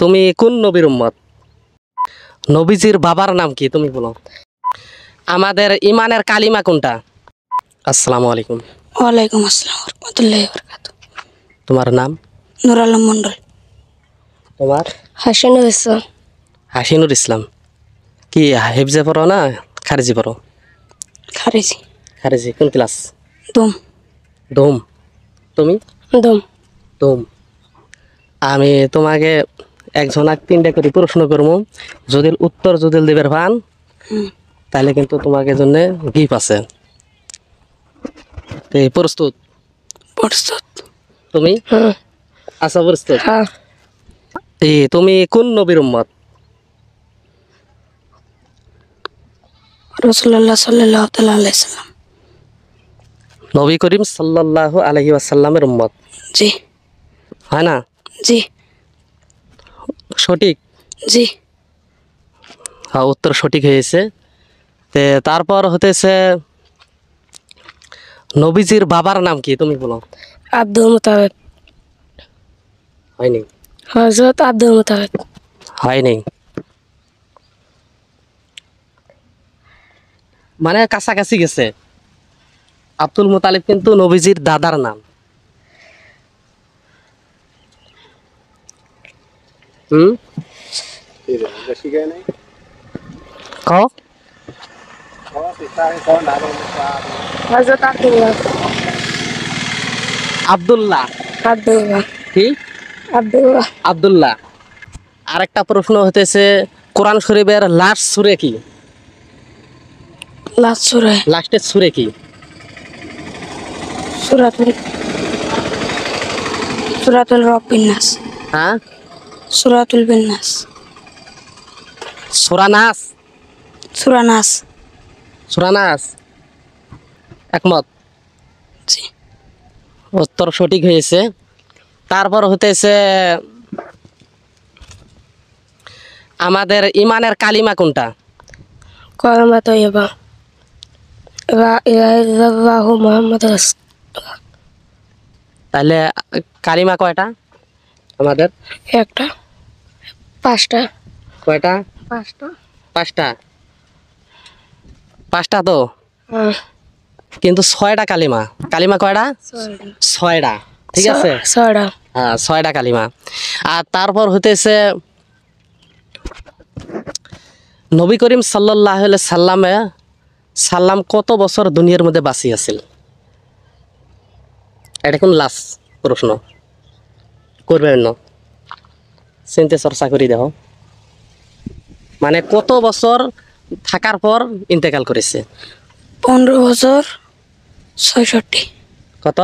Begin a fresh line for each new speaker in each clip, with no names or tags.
তুমি কোন নবীর উম্মত? নবীজির বাবার নাম কি তুমি বলো। আমাদের ইমানের কালিমা কোনটা? আসসালামু আলাইকুম।
ওয়ালাইকুম আসসালাম রাহমাতুল্লাহি ওয়া বারাকাতুহু।
তোমার নাম?
নূর আলম মন্ডল।
তোমার?
হাসিনুর ইসলাম।
হাসিনুর ইসলাম। কি হেফজে পড়ো না খারিজি পড়ো?
খারিজি।
খারিজি কোন ক্লাস?
দম।
দম। তুমি?
দম।
দম। আমি তোমাকে একজনাক তিনটা করে প্রশ্ন করবো, যদি উত্তর যদি দেবের ভান তাহলে কিন্তু তোমাকে জন্য গিফট আছে। প্রস্তুত?
প্রস্তুত।
তুমি? আচ্ছা প্রস্তুত। তুমি কোন নবীর উম্মত?
রাসূলুল্লাহ সাল্লাল্লাহু তাআলা আলাইহি সাল্লাম।
নবী করিম সাল্লাল্লাহু আলাইহি ওয়াসাল্লামের উম্মত।
জি।
হয় না?
জি।
সঠিক?
জি।
হ্যাঁ, উত্তর সঠিক হয়েছে। তারপর হতেছে নবীজির বাবার নাম কি তুমি বলো।
আব্দুল মুতালিব।
হয়নি।
হযরত আব্দুল মুতালিব।
হয়নি, মানে কাছাকাছি গেছে। আব্দুল মুতালিব কিন্তু নবীজির দাদার নাম। কও।
হযরত আব্দুল্লাহ।
আব্দুল্লাহ।
আব্দুল্লাহ।
কি?
আব্দুল্লাহ।
আব্দুল্লাহ। আরেকটা প্রশ্ন হতেছে, কোরআন শরীফের লাস্ট সূরা কি?
লাস্ট সূরা।
লাস্টের সূরা কি?
সূরাতুল রাব্বিন নাস।
হ্যাঁ,
সূরাতুল বিন্নাস।
সূরা নাস।
সূরা নাস।
সূরা নাস। একমত?
জি।
উত্তর সঠিক হয়েছে। তারপর হতেছে আমাদের ইমানের কালিমা কোনটা?
কালিমা তাইয়্যিবা। লা ইলাহা ইল্লাল্লাহু মুহাম্মাদুর রাসূলুল্লাহ।
তাহলে কালিমা কয়টা আমাদের?
একটা। পাঁচটা।
কয়টা?
পাঁচটা।
পাঁচটা। পাঁচটা তো, কিন্তু ছয়টা কালিমা। কালিমা কয়টা? ছয়টা। ঠিক আছে,
ছয়টা।
হ্যাঁ, ছয়টা কালিমা। আর তারপর হতেছে নবী করিম সাল্লাল্লাহু আলাইহি সাল্লাম কত বছর দুনিয়ার মধ্যে বাঁচি আছিল? এটা কোন লাস্ট প্রশ্ন করবেন না, চিন্তা চর্চা করি দেখো। মানে কত বছর থাকার পর ইন্তেকাল করেছে?
15 বছর 66।
কত?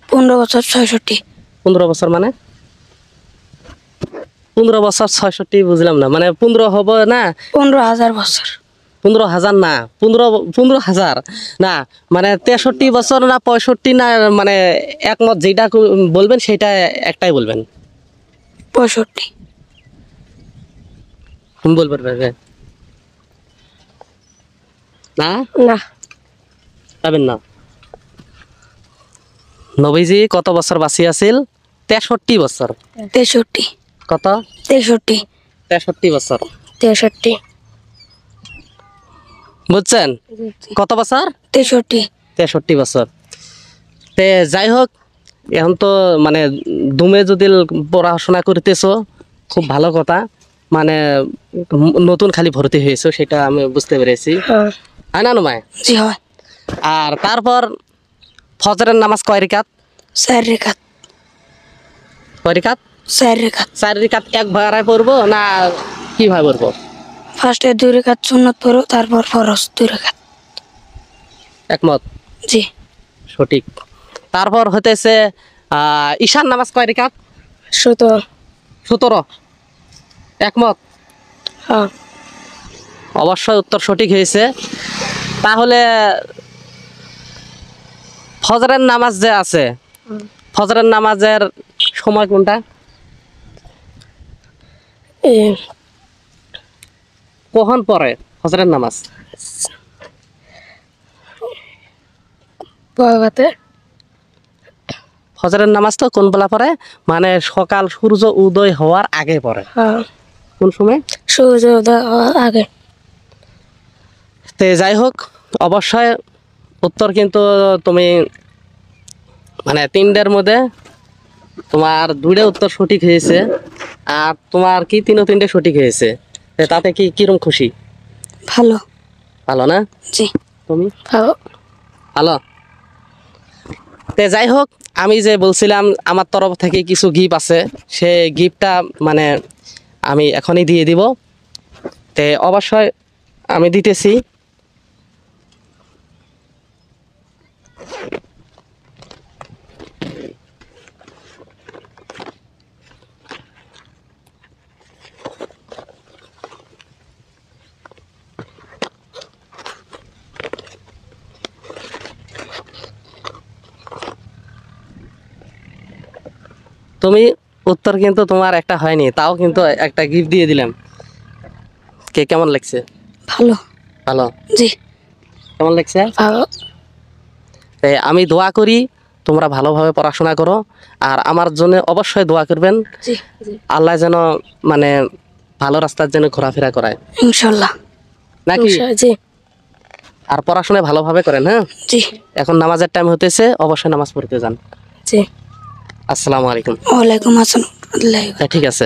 15 বছর 66।
15 বছর মানে 15 বছর 66 বুঝলাম না, মানে 15 হবে না?
15,000 বছর।
15,000 না, 15,000 না, মানে 63 বছর না 65 না, মানে একমত যেটা বলবেন সেটা একটাই বলবেন।
65।
বলবেন না?
না।
পাবেন না। নবীজি কত বছর বাঁচি আছিল? 63 বছর।
63।
কত?
63।
63 বছর।
63।
বুঝছেন কত বছর?
63।
63 বছর। যাই হোক, এখন তো মানে দুমে যদি পড়াশোনা করতেছো খুব ভালো কথা, মানে নতুন খালি ভর্তি হয়েছো সেটা আমি বুঝতে পেরেছি। হয় না নুমায়?
জি হয়।
আর তারপর ফজরের নামাজ কয় রাকাত?
4 রাকাত।
কয় রাকাত?
4 রাকাত।
4 রাকাত এক ভাড়ায় পড়বো না কিভাবে পড়বো?
ফার্স্টে 2 রাকাত সুন্নাত পড়ো, তারপর ফরজ 2 রাকাত।
একমত?
জি।
সঠিক। তারপর হতেছে ঈশার নামাজ কয় রাকাত?
17।
17। একমত?
হ্যাঁ।
অবশ্যই উত্তর সঠিক হয়েছে। তাহলে ফজরের নামাজ যে আছে, ফজরের নামাজের সময় কোনটা? কখন পড়ে ফজরের নামাজ?
বয়াবাতে
ফজরের নামাজ তো কোন বেলা পড়ে, মানে সকাল সূর্য উদয় হওয়ার আগে পড়ে।
হ্যাঁ,
কোন সময়?
সূর্য উদয় হওয়ার আগে।
তে যাই হোক, অবশ্যই উত্তর কিন্তু তুমি মানে তিনটার মধ্যে তোমার দুইটা উত্তর সঠিক হয়েছে, আর তোমার কি তিনটে সঠিক হয়েছে। তে তাতে কি কিরম খুশি?
ভালো।
ভালো না?
জি,
তুমি
ভালো।
ভালো। তে যাই হোক, আমি যে বলছিলাম আমার তরফ থেকে কিছু গিফট আছে, সে গিফটটা মানে আমি এখনই দিয়ে দিব। তে অবশ্যই আমি দিতেছি। তুমি উত্তর কিন্তু তোমার একটা হয়নি, তাও কিন্তু একটা গিফট দিয়ে দিলাম। কে কেমন লাগছে?
ভালো।
ভালো।
জি,
কেমন লাগছে?
ভালো।
আমি দোয়া করি তোমরা ভালোভাবে পড়াশোনা করো, আর আমার জন্য অবশ্যই দোয়া করবেন।
জি, জি,
আল্লাহ যেন মানে ভালো রাস্তার যেন ঘোরাফেরা করায়,
ইনশাল্লাহ।
নাকি?
জি,
আর পড়াশোনা ভালোভাবে করেন, হ্যাঁ।
জি,
এখন নামাজের টাইম হতেছে, অবশ্যই নামাজ পড়তে যান।
জি।
আসসালামু আলাইকুম।
ওয়ালাইকুম আসসালাম।
ঠিক আছে।